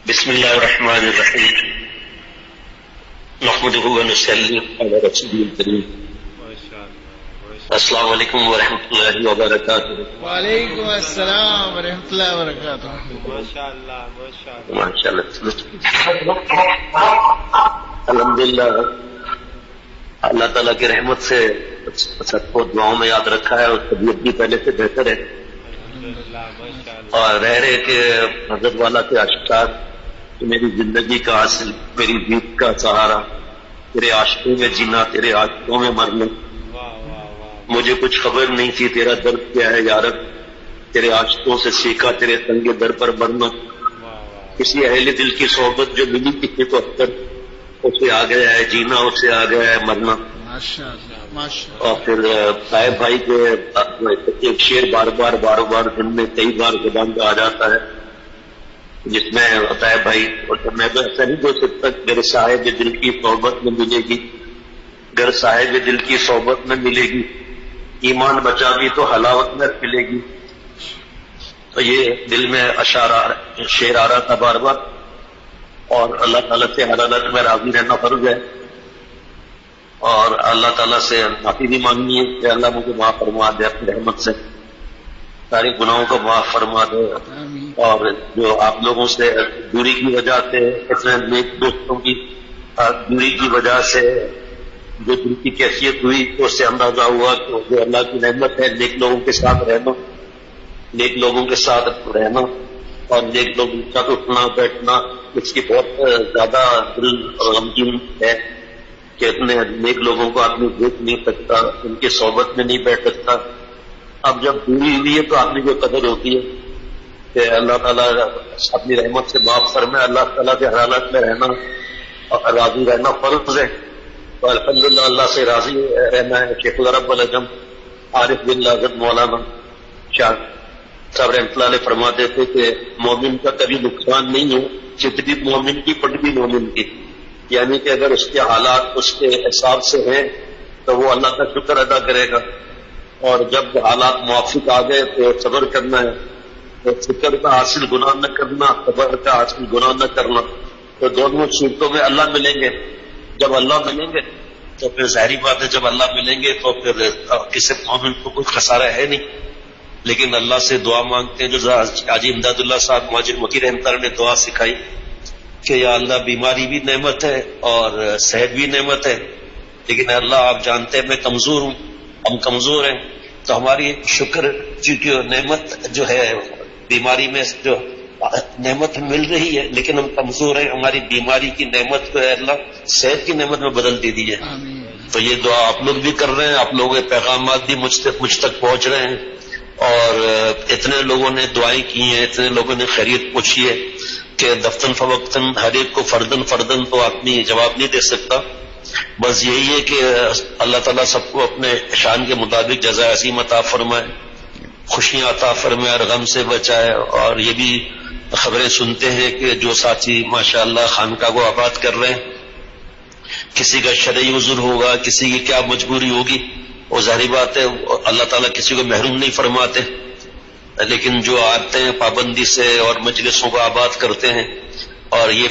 بسم اللہ الرحمن الرحیم نحمده ونصلی علی رسوله الکریم السلام علیکم ورحمۃ اللہ وبرکاتہ. وعلیکم السلام ورحمۃ اللہ وبرکاتہ. ماشاء اللہ الحمدللہ اللہ تعالیٰ کی رحمت سے سب کو دعاؤں میں یاد رکھا ہے اور طبیعت بھی پہلے سے بہتر ہے اور رہ رہے کہ حضرت والا کے اشعار میری زندگی کا حاصل، میری جیت کا سہارا، تیرے عاشقوں میں جینا، تیرے عاشقوں میں مرنا، مجھے کچھ خبر نہیں تھی تیرا درد کیا ہے یارب، تیرے عاشقوں سے سیکھا تیرے تنگ در پر مرنا. کسی اہل دل کی صحبت جو ملی کسی کو اکثر اسے آ گیا ہے جینا، اسے آ گیا ہے مرنا. اور پھر صاحب بھائی کے ایک شعر بار بار دن میں کئی بار زبان پہ آ جاتا ہے جس میں طیب بھائی اور میں تو ایسا نہیں بول سکتا میرے صاحب دل کی صحبت میں ملے گی، گر صاحب دل کی صحبت میں ملے گی، ایمان بچا بھی تو حلاوت میں ملے گی. تو یہ دل میں شعر آ رہا تھا بار بار. اور اللہ تعالیٰ سے ہر حالت میں راضی رہنا فرض ہے اور اللہ تعالیٰ سے معافی بھی مانگنی ہے کہ اللہ مجھے معاف فرما دے، اپنی رحمت سے سارے گناہوں کو معاف فرما دے. اور جو آپ لوگوں سے دوری کی وجہ سے، اتنے نیک دوستوں کی دوری کی وجہ سے جو دل کی کیفیت ہوئی تو اس سے اندازہ ہوا کہ جو اللہ کی رحمت ہے نیک لوگوں کے ساتھ رہنا، نیک لوگوں کے ساتھ رہنا اور نیک لوگوں کے ساتھ اٹھنا بیٹھنا، اس کی بہت زیادہ دل غمگین ہے کہ اتنے نیک لوگوں کو آدمی دیکھ نہیں سکتا، ان کی صحبت میں نہیں بیٹھ سکتا. اب جب دوری ہوئی ہے تو آدمی کو قدر ہوتی ہے کہ اللہ تعالیٰ اپنی رحمت سے معاف فرمائے. اللہ تعالیٰ کے حالات میں رہنا اور راضی رہنا فرض ہے. تو الحمدللہ اللہ سے راضی رہنا ہے. شیخ رب العجم عارف باللہ حضرت مولانا شاہ صاحب رحمۃ اللہ علیہ فرماتے تھے کہ مومن کا کبھی نقصان نہیں ہے، جتنی مومن کی پٹبی مومن کی، یعنی کہ اگر اس کے حالات اس کے حساب سے ہیں تو وہ اللہ کا شکر ادا کرے گا، اور جب حالات موافق آ گئے تو صبر کرنا ہے. تو شکر کا حاصل گناہ نہ کرنا، صبر کا حاصل گناہ نہ کرنا، تو دونوں صورتوں میں اللہ ملیں گے. جب اللہ ملیں گے تو پھر ظاہری بات ہے جب اللہ ملیں گے تو پھر کسی مومن کو کوئی خسارہ ہے نہیں. لیکن اللہ سے دعا مانگتے ہیں جو حاجی امداد اللہ صاحب مہاجر مکی رحمۃ اللہ نے دعا سکھائی کہ یا اللہ بیماری بھی نعمت ہے اور صحت بھی نعمت ہے، لیکن اللہ آپ جانتے ہیں میں کمزور ہوں، ہم کمزور ہیں، تو ہماری شکر چونکہ نعمت جو ہے بیماری میں جو نعمت مل رہی ہے لیکن ہم کمزور ہیں، ہماری بیماری کی نعمت کو اللہ صحت کی نعمت میں بدل دیجیے. تو یہ دعا آپ لوگ بھی کر رہے ہیں، آپ لوگوں کے پیغامات بھی مجھ تک پہنچ رہے ہیں اور اتنے لوگوں نے دعائیں کی ہیں، اتنے لوگوں نے خیریت پوچھی ہے کہ دفتن فوقتاً ہر ایک کو فردن تو آدمی جواب نہیں دے سکتا. بس یہی ہے کہ اللہ تعالیٰ سب کو اپنے شان کے مطابق جزائے عظیم عطا فرمائے، خوشیاں عطا فرمائے اور غم سے بچائے. اور یہ بھی خبریں سنتے ہیں کہ جو ساتھی ماشاءاللہ خانقاہ کو آباد کر رہے ہیں، کسی کا شرعی عذر ہوگا، کسی کی کیا مجبوری ہوگی، وہ ظاہری بات ہے اللہ تعالیٰ کسی کو محروم نہیں فرماتے، لیکن جو آتے ہیں پابندی سے اور مجلسوں کو آباد کرتے ہیں اور یہ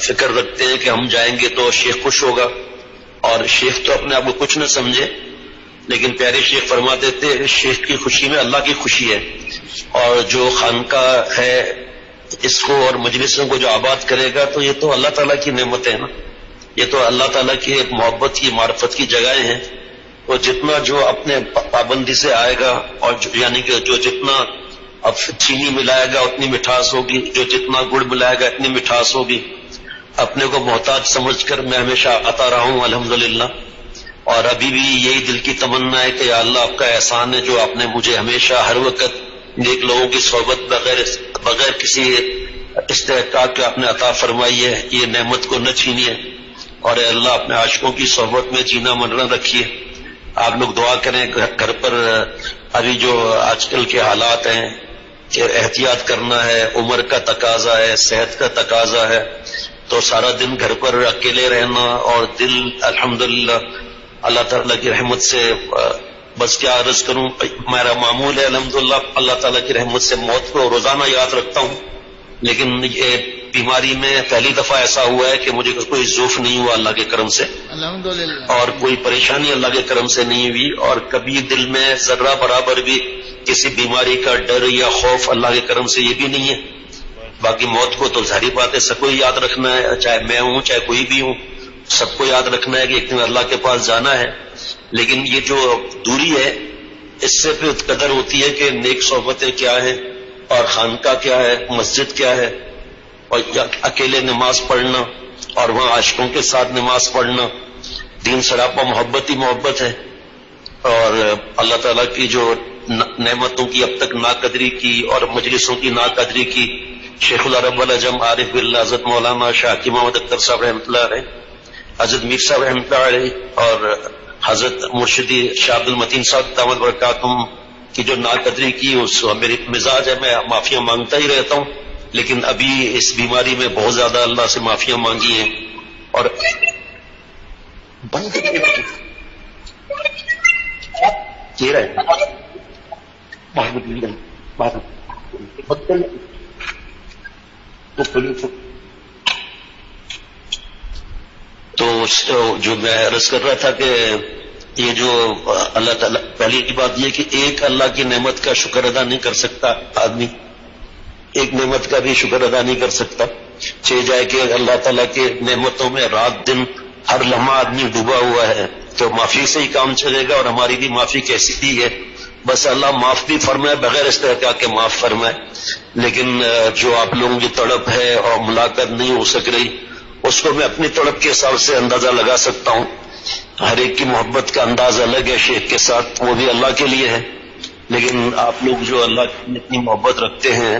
فکر رکھتے ہیں کہ ہم جائیں گے تو شیخ خوش ہوگا، اور شیخ تو اپنے آپ کو کچھ نہ سمجھے لیکن پیارے شیخ فرما دیتے ہیں شیخ کی خوشی میں اللہ کی خوشی ہے. اور جو خانقاہ ہے اس کو اور مجلسوں کو جو آباد کرے گا تو یہ تو اللہ تعالیٰ کی نعمت ہے نا، یہ تو اللہ تعالیٰ کی ایک محبت کی معرفت کی جگہیں ہیں. تو جتنا جو اپنے پابندی سے آئے گا اور یعنی کہ جو جتنا اب چینی ملائے گا اتنی مٹھاس ہوگی، جو جتنا گڑ ملائے گا اتنی مٹھاس ہوگی. اپنے کو محتاج سمجھ کر میں ہمیشہ آتا رہا ہوں الحمدللہ، اور ابھی بھی یہی دل کی تمنا ہے کہ یا اللہ آپ کا احسان ہے جو آپ نے مجھے ہمیشہ ہر وقت نیک لوگوں کی صحبت بغیر کسی استحقاق کے آپ نے عطا فرمائی ہے. یہ نعمت کو نہ چھینیے اور اے اللہ اپنے عاشقوں کی صحبت میں جینا مرنا رکھیے. آپ لوگ دعا کریں گھر پر ابھی جو آج کل کے حالات ہیں کہ احتیاط کرنا ہے، عمر کا تقاضا ہے، صحت کا تقاضا ہے، تو سارا دن گھر پر اکیلے رہنا اور دل الحمدللہ اللہ تعالیٰ کی رحمت سے بس کیا عرض کروں، میرا معمول ہے الحمدللہ اللہ تعالیٰ کی رحمت سے موت کو روزانہ یاد رکھتا ہوں، لیکن یہ بیماری میں پہلی دفعہ ایسا ہوا ہے کہ مجھے کوئی ضعف نہیں ہوا اللہ کے کرم سے، الحمدللہ، اور کوئی پریشانی اللہ کے کرم سے نہیں ہوئی، اور کبھی دل میں ذرہ برابر بھی کسی بیماری کا ڈر یا خوف اللہ کے کرم سے یہ بھی نہیں ہے۔ باقی موت کو تو ظاہری بات ہے سب کو یاد رکھنا ہے، چاہے میں ہوں چاہے کوئی بھی ہوں، سب کو یاد رکھنا ہے کہ ایک دن اللہ کے پاس جانا ہے۔ لیکن یہ جو دوری ہے اس سے پھر قدر ہوتی ہے کہ نیک صحبتیں کیا ہیں اور خانقاہ کیا ہے، مسجد کیا ہے، اور اکیلے نماز پڑھنا اور وہاں عاشقوں کے ساتھ نماز پڑھنا، دین سراپا محبت ہی محبت ہے۔ اور اللہ تعالیٰ کی جو نعمتوں کی اب تک ناقدری کی اور مجلسوں کی ناقدری کی، شیخ العرب العجم عارف باللہ حضرت مولانا شاہ حکیم محمد اختر صاحب رحمۃ اللہ علیہ، حضرت میر صاحب رحمۃ اللہ علیہ، اور حضرت مرشدی شاہ عبد المتین صاحب دامت برکاتہم کی جو ناقدری کی، اس میری مزاج ہے میں معافیاں مانگتا ہی رہتا ہوں، لیکن ابھی اس بیماری میں بہت زیادہ اللہ سے معافیاں مانگی ہیں۔ اور تو جو میں عرض کر رہا تھا کہ یہ جو اللہ تعالیٰ، پہلی بات یہ کہ ایک اللہ کی نعمت کا شکر ادا نہیں کر سکتا آدمی، ایک نعمت کا بھی شکر ادا نہیں کر سکتا، چاہے جائے کہ اللہ تعالیٰ کے نعمتوں میں رات دن ہر لمحہ آدمی ڈوبا ہوا ہے، تو معافی سے ہی کام چلے گا، اور ہماری بھی معافی کیسی ہی ہے، بس اللہ معاف بھی فرمائے بغیر استحقاق کے معاف فرمائے۔ لیکن جو آپ لوگوں کی تڑپ ہے اور ملاقات نہیں ہو سک رہی، اس کو میں اپنی تڑپ کے حساب سے اندازہ لگا سکتا ہوں۔ ہر ایک کی محبت کا انداز الگ ہے شیخ کے ساتھ، وہ بھی اللہ کے لیے ہے، لیکن آپ لوگ جو اللہ کی اتنی محبت رکھتے ہیں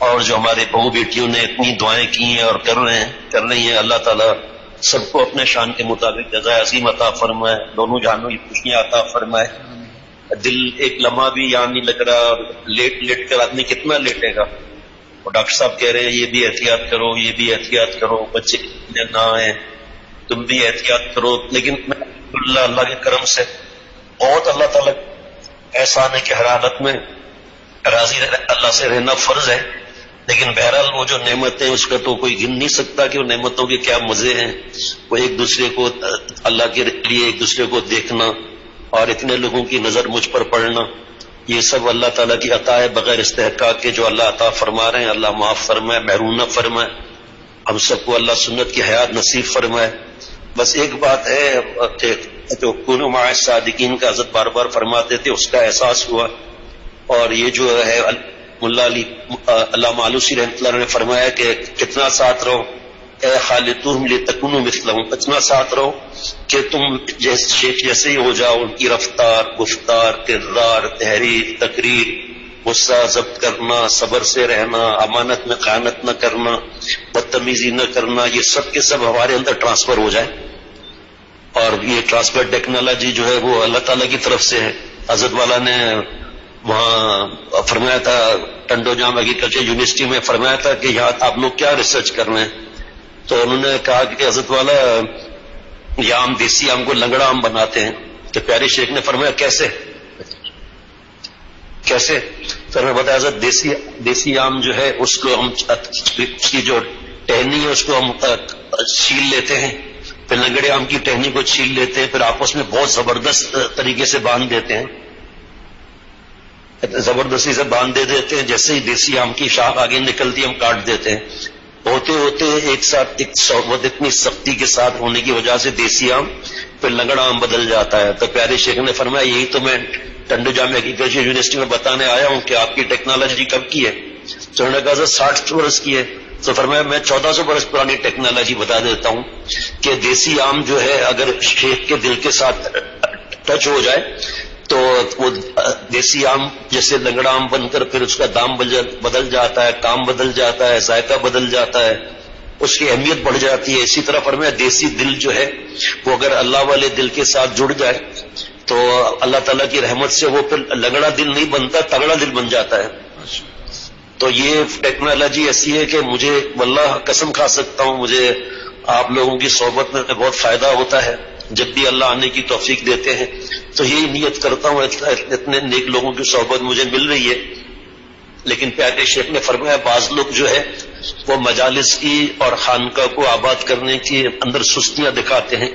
اور جو ہمارے بہو بیٹیوں نے اتنی دعائیں کی ہیں اور کر رہی ہیں، اللہ تعالیٰ سب کو اپنے شان کے مطابق جزائے عظیم عطا فرمائے، دونوں جہانوں کی خوشیاں عطا فرمائے۔ دل ایک لمحہ بھی یہاں نہیں لگ رہا، لیٹ کر آدمی کتنا لیٹے گا، اور ڈاکٹر صاحب کہہ رہے ہیں یہ بھی احتیاط کرو، یہ بھی احتیاط کرو، بچے نہ آئیں، تم بھی احتیاط کرو۔ لیکن اللہ کے کرم سے بہت اللہ تعالیٰ احسان ہے کہ ہر حالت میں راضی اللہ سے رہنا فرض ہے، لیکن بہرحال وہ جو نعمتیں اس کا تو کوئی گن نہیں سکتا کہ وہ نعمتوں کے کیا مزے ہیں، وہ ایک دوسرے کو اللہ کے لیے ایک دوسرے کو دیکھنا اور اتنے لوگوں کی نظر مجھ پر پڑنا، یہ سب اللہ تعالیٰ کی عطا ہے بغیر استحقاق کے، جو اللہ عطا فرما رہے ہیں اللہ معاف فرمائے، محروم نہ فرمائے، ہم سب کو اللہ سنت کی حیات نصیب فرمائے۔ بس ایک بات ہے کہ جو کونوا مع الصادقین کا حضرت بار بار فرماتے تھے، اس کا احساس ہوا، اور یہ جو ہے ملا علی علامہ آلوسی رحمۃ اللہ نے فرمایا کہ کتنا ساتھ رہو اے خالطوہم لتکونوا مثلہم، اتنا ساتھ رہو کہ تم شیخ جیسے ہی ہو جاؤ، ان کی رفتار، گفتار، کردار، تحریر، تقریر، غصہ ضبط کرنا، صبر سے رہنا، امانت میں خیانت نہ کرنا، بدتمیزی نہ کرنا، یہ سب کے سب ہمارے اندر ٹرانسفر ہو جائے۔ اور یہ ٹرانسفر ٹیکنالوجی جو ہے وہ اللہ تعالیٰ کی طرف سے ہے۔ حضرت والا نے وہاں فرمایا تھا، ٹنڈو جام ایگریکلچر یونیورسٹی میں فرمایا تھا کہ یہاں آپ لوگ کیا ریسرچ کر رہے ہیں، تو انہوں نے کہا کہ حضرت والا یہ آم، دیسی آم کو لنگڑا آم بناتے ہیں، تو پیارے شیخ نے فرمایا کیسے؟ تو میں بتایا حضرت دیسی آم جو ہے اس کو ہم، اس کی جو ٹہنی ہے اس کو ہم چھیل لیتے ہیں، پھر لنگڑے آم کی ٹہنی کو چھیل لیتے ہیں، پھر آپس میں بہت زبردست طریقے سے باندھ دیتے ہیں، زبردستی سے باندھ دیتے ہیں، جیسے ہی دیسی آم کی شاخ آگے نکلتی ہم کاٹ دیتے ہیں، ہوتے ہوتے ایک ساتھ ایک صحبت اتنی سختی کے ساتھ ہونے کی وجہ سے دیسی آم پھر لنگڑا آم بدل جاتا ہے۔ تو پیارے شیخ نے فرمایا یہی تو میں ٹنڈو جامعہ ایگریکلچر یونیورسٹی میں بتانے آیا ہوں کہ آپ کی ٹیکنالوجی کب کی ہے؟ تو انہوں نے کہا 60 برس کی ہے۔ تو فرمایا میں 1400 برس پرانی ٹیکنالوجی بتا دیتا ہوں کہ دیسی آم جو ہے اگر شیخ کے دل کے ساتھ ٹچ ہو جائے تو وہ دیسی آم جیسے لنگڑا آم بن کر پھر اس کا دام بدل جاتا ہے، کام بدل جاتا ہے، ذائقہ بدل جاتا ہے، اس کی اہمیت بڑھ جاتی ہے۔ اسی طرح فرمایا دیسی دل جو ہے وہ اگر اللہ والے دل کے ساتھ جڑ جائے تو اللہ تعالیٰ کی رحمت سے وہ پھر لنگڑا دل نہیں بنتا، تگڑا دل بن جاتا ہے۔ تو یہ ٹیکنالوجی ایسی ہے کہ مجھے واللہ قسم کھا سکتا ہوں، مجھے آپ لوگوں کی صحبت میں بہت فائدہ ہوتا ہے، جب بھی اللہ آنے کی توفیق دیتے ہیں تو یہی نیت کرتا ہوں، اتنے نیک لوگوں کی صحبت مجھے مل رہی ہے۔ لیکن پیارے شیخ نے فرمایا بعض لوگ جو ہے وہ مجالس کی اور خانقاہ کو آباد کرنے کی اندر سستیاں دکھاتے ہیں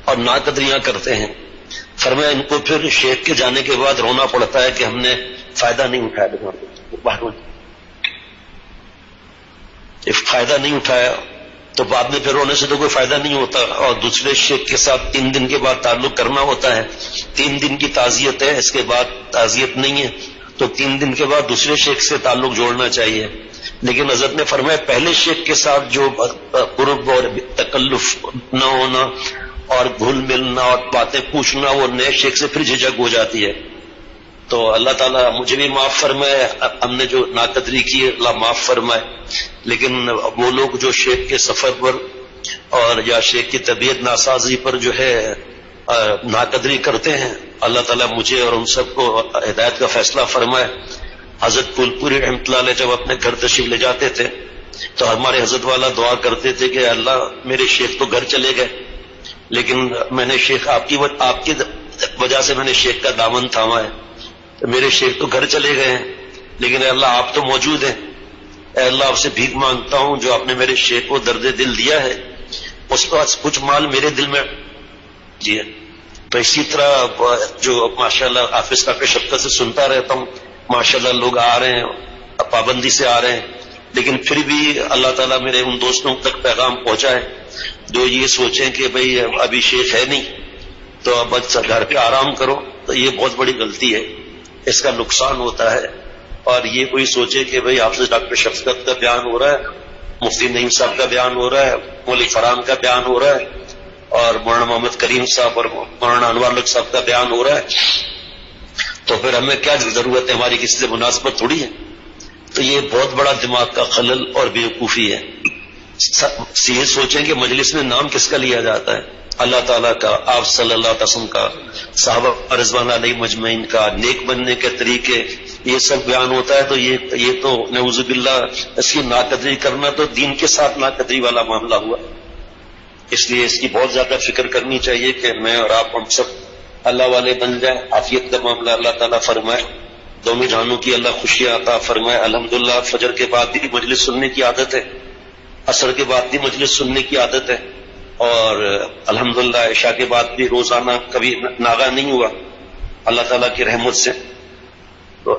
اور ناقدریاں کرتے ہیں. فرمایا ان کو پھر شیخ کے جانے کے بعد رونا پڑتا ہے کہ ہم نے فائدہ نہیں اٹھایا. فائدہ نہیں اٹھایا تو بعد میں پھر رونے سے تو کوئی فائدہ نہیں ہوتا، اور دوسرے شیخ کے ساتھ 3 دن کے بعد تعلق کرنا ہوتا ہے. 3 دن کی تعزیت ہے، اس کے بعد تعزیت نہیں ہے، تو 3 دن کے بعد دوسرے شیخ سے تعلق جوڑنا چاہیے. لیکن حضرت نے فرمایا پہلے شیخ کے ساتھ جو قرب اور تکلف نہ ہونا اور گھل ملنا اور باتیں پوچھنا، وہ نئے شیخ سے پھر جھجک ہو جاتی ہے. تو اللہ تعالیٰ مجھے بھی معاف فرمائے، ہم نے جو ناقدری کی ہے اللہ معاف فرمائے. لیکن وہ لوگ جو شیخ کے سفر پر اور یا شیخ کی طبیعت ناسازی پر جو ہے ناقدری کرتے ہیں، اللہ تعالیٰ مجھے اور ان سب کو ہدایت کا فیصلہ فرمائے. حضرت پھول پوری رحمۃ اللہ علیہ جب اپنے گھر تشریف لے جاتے تھے تو ہمارے حضرت والا دعا کرتے تھے کہ اللہ میرے شیخ تو گھر چلے گئے، لیکن میں نے شیخ آپ کی وجہ سے میں نے شیخ کا دامن تھاما ہے. میرے شیخ تو گھر چلے گئے ہیں، لیکن اے اللہ آپ تو موجود ہیں. اے اللہ آپ سے بھیک مانگتا ہوں جو آپ نے میرے شیخ کو درد دل دیا ہے اس کا کچھ مال میرے دل میں جی. تو اسی طرح جو ماشاءاللہ حافظ کا شفقت سے سنتا رہتا ہوں، ماشاءاللہ لوگ آ رہے ہیں، پابندی سے آ رہے ہیں، لیکن پھر بھی اللہ تعالیٰ میرے ان دوستوں تک پیغام پہنچائے جو یہ سوچیں کہ بھئی ابھی شیخ ہے نہیں تو اب گھر پہ آرام کرو. تو یہ بہت بڑی غلطی ہے، اس کا نقصان ہوتا ہے. اور یہ کوئی سوچے کہ بھئی آپ سے ڈاکٹر شفقت کا بیان ہو رہا ہے، مفتی نعیم صاحب کا بیان ہو رہا ہے، مولوی فرحان کا بیان ہو رہا ہے، اور مولانا محمد کریم صاحب اور مولانا انوار الحق صاحب کا بیان ہو رہا ہے، تو پھر ہمیں کیا ضرورت ہے، ہماری کسی سے مناسبت تھوڑی ہے. تو یہ بہت بڑا دماغ کا خلل اور بیوقوفی ہے. یہ سوچیں کہ مجلس میں نام کس کا لیا جاتا ہے؟ اللہ تعالیٰ کا، آپ صلی اللہ علیہ وسلم کا، صحابہ رضوان علیہ مجمعین کا، نیک بننے کے طریقے، یہ سب بیان ہوتا ہے. تو یہ تو نعوذ باللہ اس کی ناقدری کرنا تو دین کے ساتھ ناقدری والا معاملہ ہوا. اس لیے اس کی بہت زیادہ فکر کرنی چاہیے کہ میں اور آپ ہم سب اللہ والے بن جائیں. عافیت کا معاملہ اللہ تعالیٰ فرمائے، دونوں جہانوں کی اللہ خوشیاں عطا فرمائے. الحمدللہ فجر کے بعد بھی مجلس سننے کی عادت ہے، عصر کے بعد بھی مجلس سننے کی عادت ہے، اور الحمدللہ عشاء کے بعد بھی روزانہ کبھی ناغا نہیں ہوا اللہ تعالیٰ کی رحمت سے.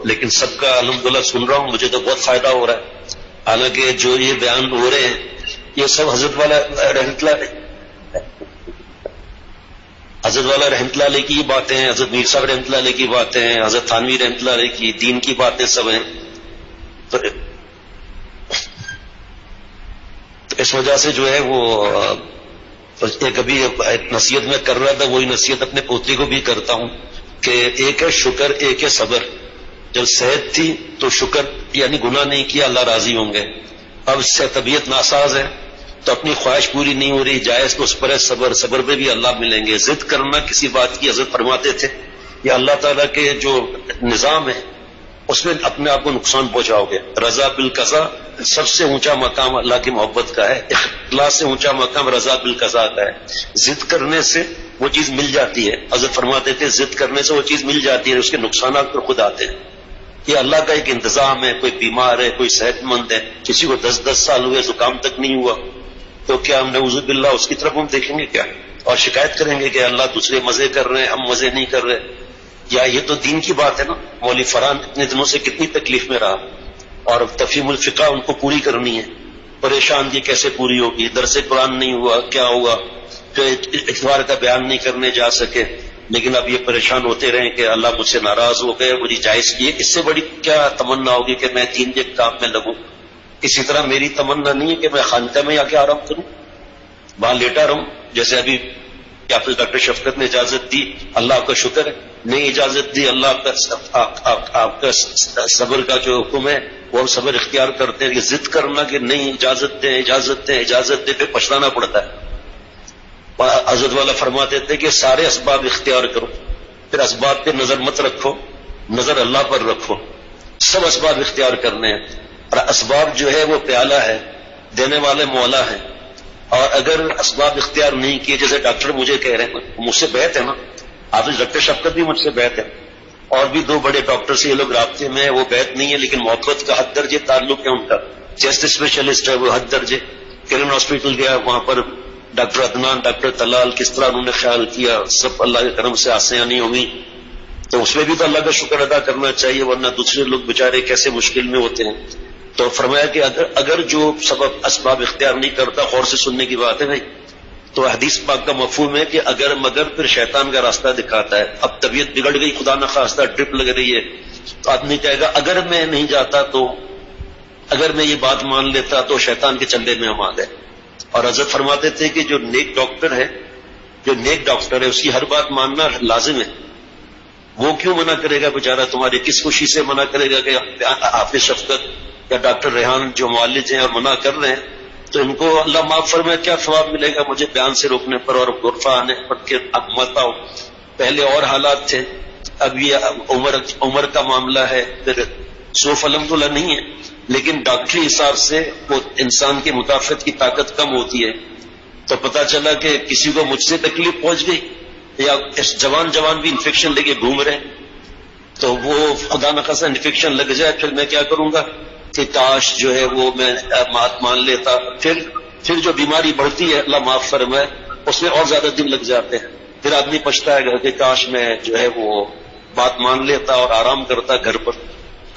لیکن سب کا الحمدللہ سن رہا ہوں، مجھے تو بہت فائدہ ہو رہا ہے. حالانکہ جو یہ بیان ہو رہے ہیں یہ سب حضرت والا رحمت اللہ علیہ کی باتیں ہیں، حضرت میر صاحب رحمت اللہ علیہ کی باتیں ہیں، حضرت تھانوی رحمت اللہ علیہ کی دین کی باتیں سب ہیں. تو اس وجہ سے جو ہے وہ کبھی نصیحت میں کر رہا تھا، وہی نصیحت اپنے پوتری کو بھی کرتا ہوں کہ ایک ہے شکر، ایک ہے صبر. جب صحت تھی تو شکر یعنی گناہ نہیں کیا، اللہ راضی ہوں گے. اب سے طبیعت ناساز ہے تو اپنی خواہش پوری نہیں ہو رہی، جائز تو اس پر ہے صبر، صبر پہ بھی اللہ ملیں گے. ضد کرنا کسی بات کی، حضرت فرماتے تھے یہ اللہ تعالیٰ کے جو نظام ہے اس میں اپنے آپ کو نقصان پہنچاؤ گے. رضا بالقضا سب سے اونچا مقام اللہ کی محبت کا ہے، اخلاص سے اونچا مقام رضا بالقضا کا ہے. ضد کرنے سے وہ چیز مل جاتی ہے، حضرت فرماتے تھے ضد کرنے سے وہ چیز مل جاتی ہے، اس کے نقصانات پر خود آتے ہیں. یہ اللہ کا ایک انتظام ہے. کوئی بیمار ہے، کوئی صحت مند ہے، کسی کو 10 سال ہوئے زکام تک نہیں ہوا، تو کیا ہم نعوذ باللہ اس کی طرف ہم دیکھیں گے کیا اور شکایت کریں گے کہ اللہ دوسرے مزے کر رہے ہیں ہم مزے نہیں کر رہے؟ یا یہ تو دین کی بات ہے نا. مولوی فرحان اتنے دنوں سے کتنی تکلیف میں رہا اور تفہیم الفقہ ان کو پوری کرنی ہے. پریشان یہ کیسے پوری ہوگی؟ درس قرآن نہیں ہوا، کیا ہوا؟ پھر اتوار کا بیان نہیں کرنے جا سکے، لیکن اب یہ پریشان ہوتے رہے کہ اللہ مجھ سے ناراض ہو گئے، مجھے جائز کیے. اس سے بڑی کیا تمنا ہوگی کہ میں دین کے کام میں لگوں؟ اسی طرح میری تمنا نہیں ہے کہ میں خانقاہ میں آ کے آرام کروں، وہاں لیٹا رہوں. جیسے ابھی آپ ڈاکٹر شفقت نے اجازت دی، اللہ کا شکر ہے. نہیں اجازت دی، اللہ آپ کا صبر کا جو حکم ہے وہ ہم صبر اختیار کرتے ہیں. یہ ضد کرنا کہ نہیں اجازت دیں اجازت دیں اجازت دیں، پھر پچھتانا پڑتا ہے. حضرت والا فرماتے تھے کہ سارے اسباب اختیار کرو، پھر اسباب پہ نظر مت رکھو، نظر اللہ پر رکھو. سب اسباب اختیار کرنے ہیں، اور اسباب جو ہے وہ پیالہ ہے، دینے والے مولا ہیں. اور اگر اسباب اختیار نہیں کیے، جیسے ڈاکٹر مجھے کہہ رہے ہیں، مجھ سے بیعت ہے نا، آپ ڈاکٹر شفقت بھی مجھ سے بیعت ہے، اور بھی 2 بڑے ڈاکٹر سے یہ لوگ رابطے میں ہیں، وہ بیعت نہیں ہے لیکن محبت کا حد درجے تعلق ہے ان کا. چیسٹ اسپیشلسٹ ہے وہ حد درجے. کرن ہاسپٹل گیا, وہاں پر ڈاکٹر عدنان, ڈاکٹر طلال, کس طرح انہوں نے خیال کیا, سب اللہ کے کرم سے آسیانی ہوئی. تو اس میں بھی تو اللہ کا شکر ادا کرنا چاہیے, ورنہ دوسرے لوگ بیچارے کیسے مشکل میں ہوتے ہیں. تو فرمایا کہ اگر جو سبب اسباب اختیار نہیں کرتا, غور سے سننے کی بات ہے بھائی, تو حدیث پاک کا مفہوم ہے کہ اگر مگر پھر شیطان کا راستہ دکھاتا ہے. اب طبیعت بگڑ گئی, خدا نخواستہ ڈرپ لگ رہی ہے, تو آدمی کہے گا اگر میں نہیں جاتا تو, اگر میں یہ بات مان لیتا تو شیطان کے چلے میں ہم آ گئے. اور حضرت فرماتے تھے کہ جو نیک ڈاکٹر ہے, اس کی ہر بات ماننا لازم ہے. وہ کیوں منع کرے گا بیچارہ, تمہاری کس خوشی سے منع کرے گا کہ حافظ شفقت یا ڈاکٹر ریحان جو معالج ہیں اور منع کر رہے ہیں, تو ان کو اللہ معاف فرمائے کیا ثواب ملے گا مجھے بیان سے روکنے پر اور غرفہ آنے پر کہ اب مت آؤ. پہلے اور حالات تھے, اب یہ عمر کا معاملہ ہے, پھر سوف الحمدللہ نہیں ہے, لیکن ڈاکٹری حساب سے وہ انسان کی مدافعت کی طاقت کم ہوتی ہے. تو پتہ چلا کہ کسی کو مجھ سے تکلیف پہنچ گئی یا جوان بھی انفیکشن لے کے گھوم رہے, تو وہ خدا نخواستہ انفیکشن لگ جائے, پھر میں کیا کروں گا کہ کاش جو ہے وہ میں بات مان لیتا. پھر جو بیماری بڑھتی ہے اللہ معاف فرمائے, اس میں اور زیادہ دن لگ جاتے ہیں. پھر آدمی پچھتائے گا کہ کاش میں جو ہے وہ بات مان لیتا اور آرام کرتا گھر پر.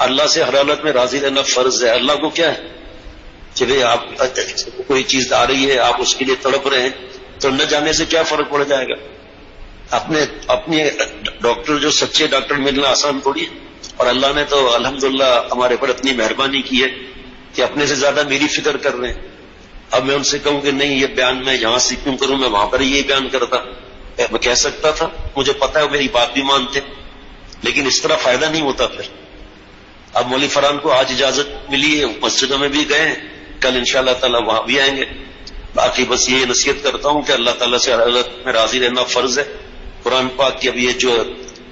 اللہ سے ہر حالت میں راضی رہنا فرض ہے. اللہ کو کیا ہے کہ بھئی آپ کوئی چیز آ رہی ہے, آپ اس کے لیے تڑپ رہے ہیں, تو نہ جانے سے کیا فرق پڑ جائے گا. اپنے ڈاکٹر جو سچے ڈاکٹر ملنا آسان تھوڑی ہے. اور اللہ نے تو الحمدللہ ہمارے پر اتنی مہربانی کی ہے کہ اپنے سے زیادہ میری فکر کر رہے ہیں. اب میں ان سے کہوں کہ نہیں یہ بیان میں یہاں سے کیوں کروں, میں وہاں پر ہی یہ بیان کرتا. میں کہہ سکتا تھا, مجھے پتا ہے میری بات بھی مانتے, لیکن اس طرح فائدہ نہیں ہوتا. پھر اب مولوی فرحان کو آج اجازت ملی ہے, مسجدوں میں بھی گئے ہیں, کل انشاءاللہ تعالی وہاں بھی آئیں گے. باقی بس یہ نصیحت کرتا ہوں کہ اللہ تعالیٰ سے ہر حالت میں راضی رہنا فرض ہے. قرآن پاک کی اب یہ جو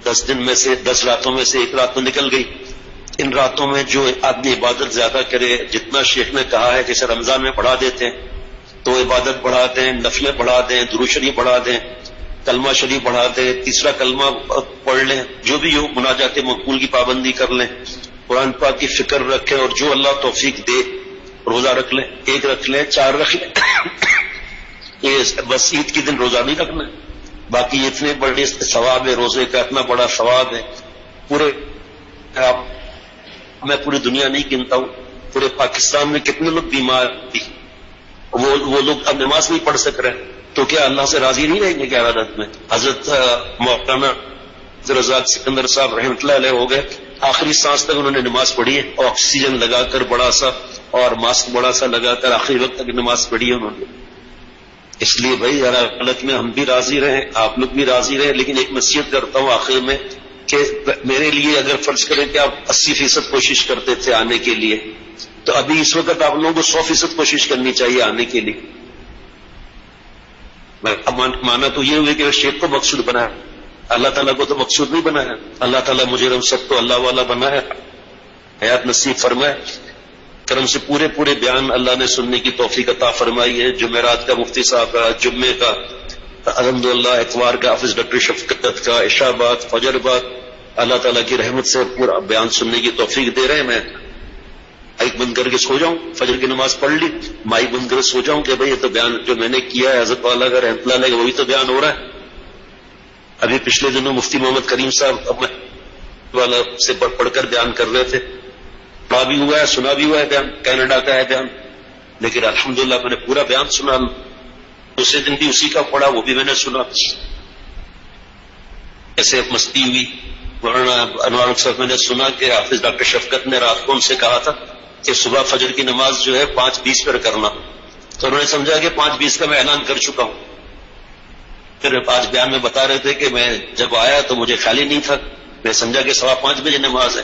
10 دن میں سے 10 راتوں میں سے ایک رات تو نکل گئی, ان راتوں میں جو آدمی عبادت زیادہ کرے, جتنا شیخ نے کہا ہے, جیسے رمضان میں بڑھا دیتے ہیں تو عبادت بڑھا دیں, نفلیں بڑھا دیں, درود شریف بڑھا دیں, کلمہ شریف بڑھا دیں, تیسرا کلمہ پڑھ لیں, جو بھی ہو مناجات مقبول کی پابندی کر لیں, قرآن پاک کی فکر رکھیں, اور جو اللہ توفیق دے روزہ رکھ لیں, 1 رکھ لیں, 4 رکھ لیں. یہ بس عید کے دن روزہ نہیں رکھنا, باقی اتنے بڑے ثواب ہے روزے کا, اتنا بڑا ثواب ہے. پورے میں پوری دنیا نہیں گنتا ہوں, پورے پاکستان میں کتنے لوگ بیمار تھی, وہ لوگ اب نماز نہیں پڑھ سک رہے, تو کیا اللہ سے راضی نہیں رہیں گے کیا عادت میں؟ حضرت مولانا رزاق سکندر صاحب رحمۃ اللہ علیہ ہو گئے, آخری سانس تک انہوں نے نماز پڑھی ہے, آکسیجن لگا کر بڑا سا اور ماسک بڑا سا لگا کر آخری وقت تک نماز پڑھی ہے انہوں نے. اس لیے بھائی ہر حالت میں ہم بھی راضی رہیں, آپ لوگ بھی راضی رہیں. لیکن ایک نصیحت کرتا ہوں آخر میں کہ میرے لیے اگر فرض کریں کہ آپ 80% کوشش کرتے تھے آنے کے لیے, تو ابھی اس وقت آپ لوگوں کو 100% کوشش کرنی چاہیے آنے کے لیے. مانا تو یہ ہوئے کہ شیخ کو مقصود بنایا, اللہ تعالیٰ کو تو مقصود نہیں بنایا. اللہ تعالیٰ مجھے ہم سب کو اللہ والا بنایا, حیات نصیب فرمائے, کرم سے پورے بیان اللہ نے سننے کی توفیق عطا فرمائی ہے. جمعرات کا مفتی صاحب کا, جمعے کا الحمدللہ, اتوار کا حافظ ڈاکٹر شفقت کا, عشاء بعد, فجر بعد, اللہ تعالیٰ کی رحمت سے پورا بیان سننے کی توفیق دے رہے ہیں. میں مائک بند کر کے سو جاؤں, فجر کی نماز پڑھ لی, مائک بند کر سو جاؤں کہ بھئی یہ تو بیان جو میں نے کیا ہے حضرت والا کا رحمۃ اللہ علیہ, وہی تو بیان ہو رہا ہے. ابھی پچھلے دنوں مفتی محمد کریم صاحب والا سے پڑھ کر بیان کر رہے تھے, پڑھا بھی ہوا ہے, سنا بھی ہوا ہے بیان, کینیڈا کا ہے بیان, لیکن الحمدللہ میں نے پورا بیان سنا. دوسرے دن بھی اسی کا پڑھا, وہ بھی میں نے سنا. ایسے مستی ہوئی. مولانا انوار صاحب میں نے سنا کہ حافظ ڈاکٹر شفقت نے رات کو ان سے کہا تھا کہ صبح فجر کی نماز جو ہے 5:20 پر کرنا, تو انہوں نے سمجھا کہ 5:20 کا میں اعلان کر چکا ہوں. پھر آج بیان میں بتا رہے تھے کہ میں جب آیا تو مجھے خیال ہی نہیں تھا, میں سمجھا کہ 5:15 بجے نماز ہے.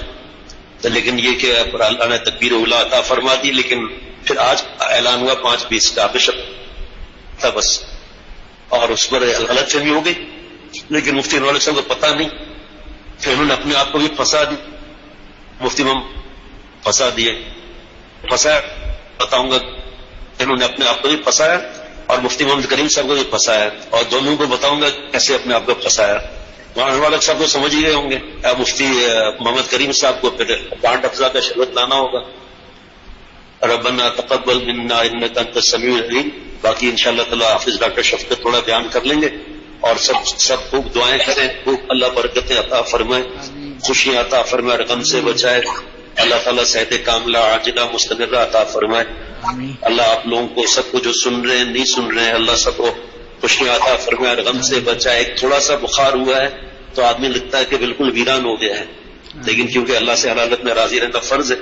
لیکن یہ کہ اللہ نے تکبیر اولا عطا فرما دی, لیکن پھر آج اعلان ہوا 5:20 کا تھا بس, اور اس پر غلط فہمی ہو گئی. لیکن مفتی انوار صاحب کو پتہ نہیں, پھر انہوں نے اپنے آپ کو بھی پھنسا دی, مفتی محمد پھنسا دیے, پھنسایا بتاؤں گا. انہوں نے اپنے آپ کو بھی پھنسایا اور مفتی محمد کریم صاحب کو بھی پھنسایا, اور دونوں کو بتاؤں گا کیسے اپنے آپ کو پھنسایا. وہاں والد صاحب کو سمجھ ہی گئے ہوں گے, مفتی محمد کریم صاحب کو پھر ڈانٹ افزا کا شربت لانا ہوگا. ربنا تقبل منا انك انت السميع العليم. باقی انشاءاللہ تعالی حافظ ڈاکٹر شفقت تھوڑا بیان کر لیں گے، اور سب خوب دعائیں کریں، خوب اللہ برکتیں عطا فرمائے، خوشیاں عطا فرمائے، غم سے بچائے، اللہ تعالیٰ صحت کاملہ عاجلہ مستمرہ عطا فرمائے. اللہ آپ لوگوں کو سب کو جو سن رہے ہیں نہیں سن رہے ہیں، اللہ سب کو خوشیاں عطا فرمائے اور غم سے بچائے. ایک تھوڑا سا بخار ہوا ہے تو آدمی لگتا ہے کہ بالکل ویران ہو گیا ہے، لیکن کیونکہ اللہ سے ہر حالت میں راضی رہنا فرض ہے،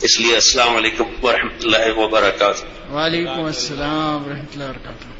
اس لیے السلام علیکم ورحمۃ اللہ وبرکاتہ. وعلیکم السلام ورحمۃ اللہ وبرکاتہ.